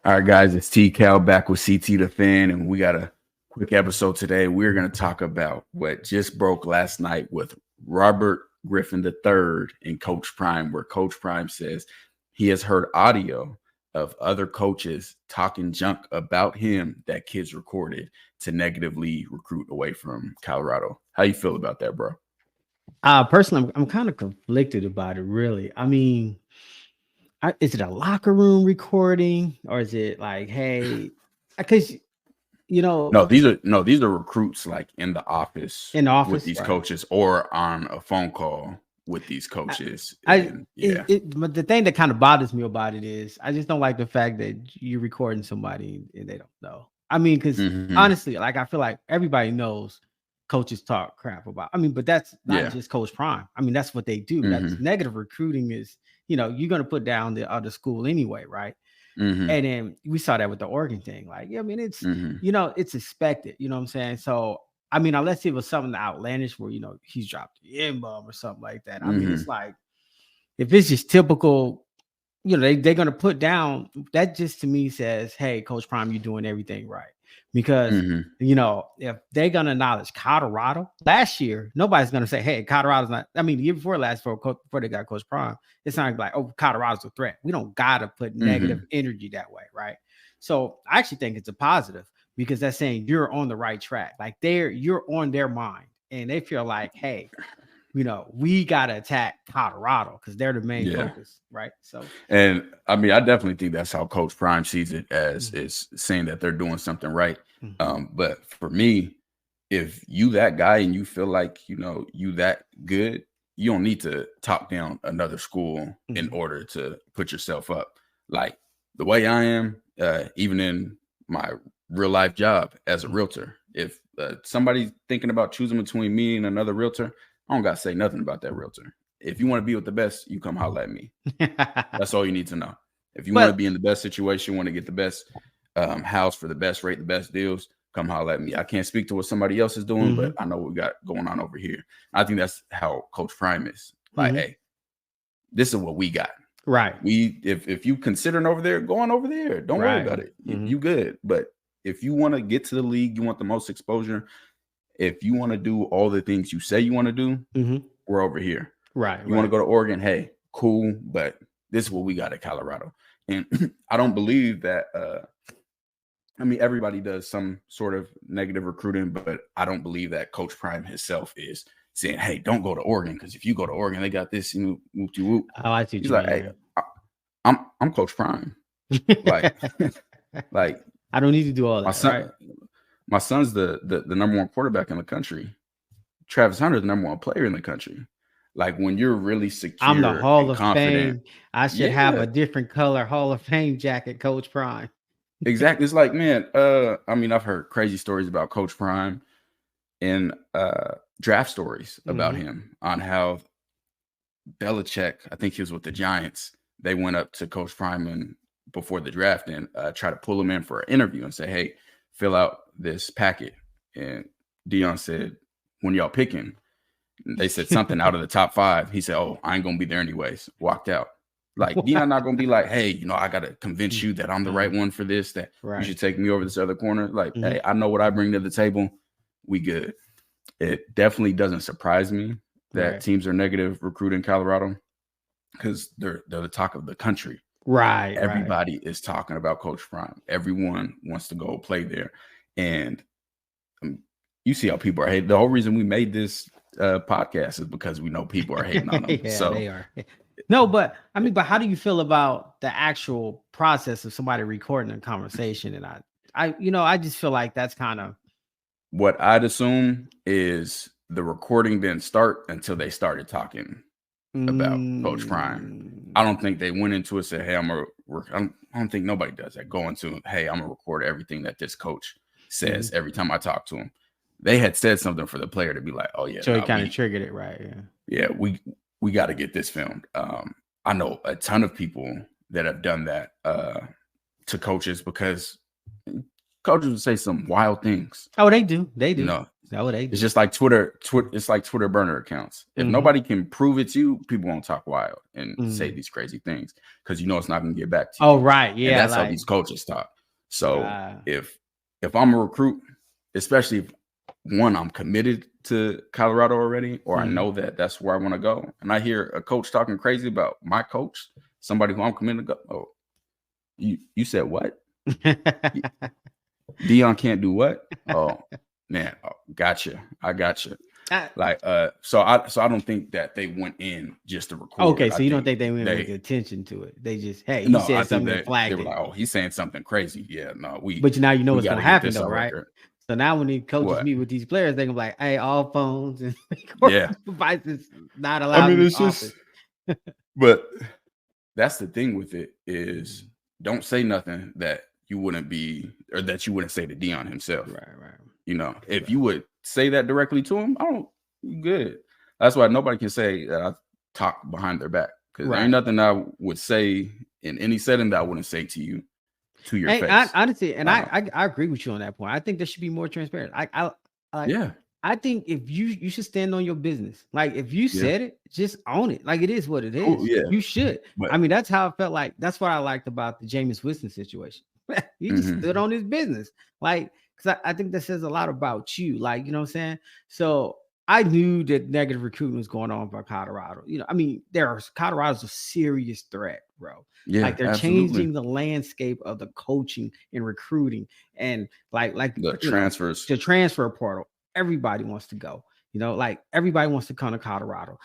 All right, guys, it's T Cal back with CT the Fan, and we got a quick episode today. We're going to talk about what just broke last night with Robert Griffin III and Coach Prime, where Coach Prime says he has heard audio of other coaches talking junk about him that kids recorded to negatively recruit away from Colorado. How you feel about that, bro? Personally, I'm kind of conflicted about it. Really, I mean, is it a locker room recording or is it like, hey, because you know, No, these are recruits like in the office in the with office, these right? coaches or on a phone call with these I, coaches. I And yeah. but the thing that kind of bothers me about it is I just don't like the fact that you're recording somebody and they don't know. I mean, because Hmm. honestly, like I feel like everybody knows coaches talk crap about. I mean, but that's not Yeah. just Coach Prime. I mean, that's what they do. That's Hmm. negative recruiting is, you're gonna put down the other school anyway, right? Hmm. And then we saw that with the Oregon thing. Like, yeah, I mean, Hmm. it's expected, you know what I'm saying? So I mean, unless it was something outlandish where, he's dropped the N bomb or something like that. I mean, it's Hmm. like if it's just typical, they're gonna put down that just to me says, hey, Coach Prime, you're doing everything right. Because Hmm. if they're gonna acknowledge Colorado last year, nobody's gonna say, hey, Colorado's not. I mean, the year before last, before they got Coach Prime, it's not like, oh, Colorado's a threat. We don't gotta put negative Hmm. energy that way, right? So I actually think it's a positive because that's saying you're on the right track. Like you're on their mind, and they feel like, hey, we gotta attack Colorado because they're the main Yeah. focus, right? So, And I mean, I definitely think that's how Coach Prime sees it, as mhm, is saying that they're doing something right. mhm, But for me, if you that guy and you feel like you that good, you don't need to talk down another school in mhm, order to put yourself up. Like the way I am, even in my real life job as a mhm. realtor, if somebody's thinking about choosing between me and another realtor, I don't got to say nothing about that realtor. If you want to be with the best, you come holler at me. That's all you need to know. If you want to But be in the best situation, want to get the best house for the best rate, the best deals, come holler at me. I can't speak to what somebody else is doing, but mhm, I know what we got going on over here. I think that's how Coach Prime is. Like, mhm, hey, this is what we got. right, If you considering over there, go on over there. Don't worry right, about it. You mhm, good. But if you want to get to the league, you want the most exposure. If you want to do all the things you say you want to do, mhm, we're over here. right, You want to right, go to Oregon? Hey, cool. But this is what we got at Colorado. And I don't believe that. I mean, everybody does some sort of negative recruiting, but I don't believe that Coach Prime himself is saying, "Hey, don't go to Oregon because if you go to Oregon, they got this." Whoop de whoop. Oh, I see what He's you like, "Hey, mean. I, I'm Coach Prime. Like, like I don't need to do all my that, right? son, my son's the number one quarterback in the country. Travis Hunter is the number one player in the country. Like when you're really I'm the secure Hall and of confident, Fame. I should have yeah, a different color Hall of Fame jacket, Coach Prime. exactly. It's like, man, I mean, I've heard crazy stories about Coach Prime and draft stories about Mhm, him on how Belichick, I think he was with the Giants, they went up to Coach Prime and before the draft and try to pull him in for an interview and say, hey, fill out this packet. And Dion said, when y'all picking, they said something out of the top five. He said, oh, I ain't going to be there anyways. Walked out. Like Dion not going to be like, hey, I got to convince mhm, you that I'm the right mhm, one for this, that you right, should take me over this other corner. Like, mhm, hey, I know what I bring to the table. We good. It definitely doesn't surprise me that right, teams are negative recruiting Colorado because they're the talk of the country. right, right. Everybody is talking about Coach Prime. Everyone wants to go play there, and um, you see how people are hating. The whole reason we made this podcast is because we know people are hating on them. Yeah, So they are. No, but I mean, but how do you feel about the actual process of somebody recording a conversation? And I just feel like that's kind of what I'd assume is the recording didn't start until they started talking about Coach Prime. I mm, don't think they went into it and said, "Hey, I'm a." I don't think nobody does that. Go into, "Hey, I'm gonna record everything that this coach says mhm. every time I talk to him." They had said something for the player to be like, "Oh yeah, So he nah, kind of triggered it, right? Yeah. yeah, we got to get this filmed." I know a ton of people that have done that to coaches because coaches would say some wild things. Oh, they do. They You do. know, That's what they do. It's just like Twitter. It's like Twitter burner accounts. If nobody can prove it's you, people won't talk wild and say these crazy things because you know it's not going to get back to you. Oh, right. Yeah. And that's how these coaches talk. So if I'm a recruit, especially if one, I'm committed to Colorado already, or I know that that's where I want to go, and I hear a coach talking crazy about my coach, somebody who I'm committed to go. Oh, you said what? Dion can't do what? Oh man, gotcha. I gotcha. Like so I don't think that they went in just to record. Okay, so you don't think they went with attention to it? They just he said something that flagged they were like, oh, he's saying something crazy. Yeah, no, but now you know what's gonna happen though, right? Record. So now when the coaches meet with these players, they can be like, hey, all phones and devices not allowed. I mean, it's just but that's the thing with it is don't say nothing that you wouldn't be or that you wouldn't say to Dion himself. Right. You know, if you would say that directly to him, good. That's why nobody can say that I talk behind their back because there ain't nothing I would say in any setting that I wouldn't say to you to your face. Honestly, and I agree with you on that point. I think there should be more transparent. I think if you should stand on your business. Like if you said it, just own it. Like it is what it is. Oh, yeah. You should. But, I mean, that's how I felt like. That's what I liked about the Jameis Winston situation. He just stood on his business. Like, because I think that says a lot about you. Like, you know what I'm saying? So I knew that negative recruitment was going on by Colorado. You know, I mean, Colorado's a serious threat, bro. Yeah, like they're changing the landscape of the coaching and recruiting and like the transfers, the transfer portal. Everybody wants to go. You know, like everybody wants to come to Colorado.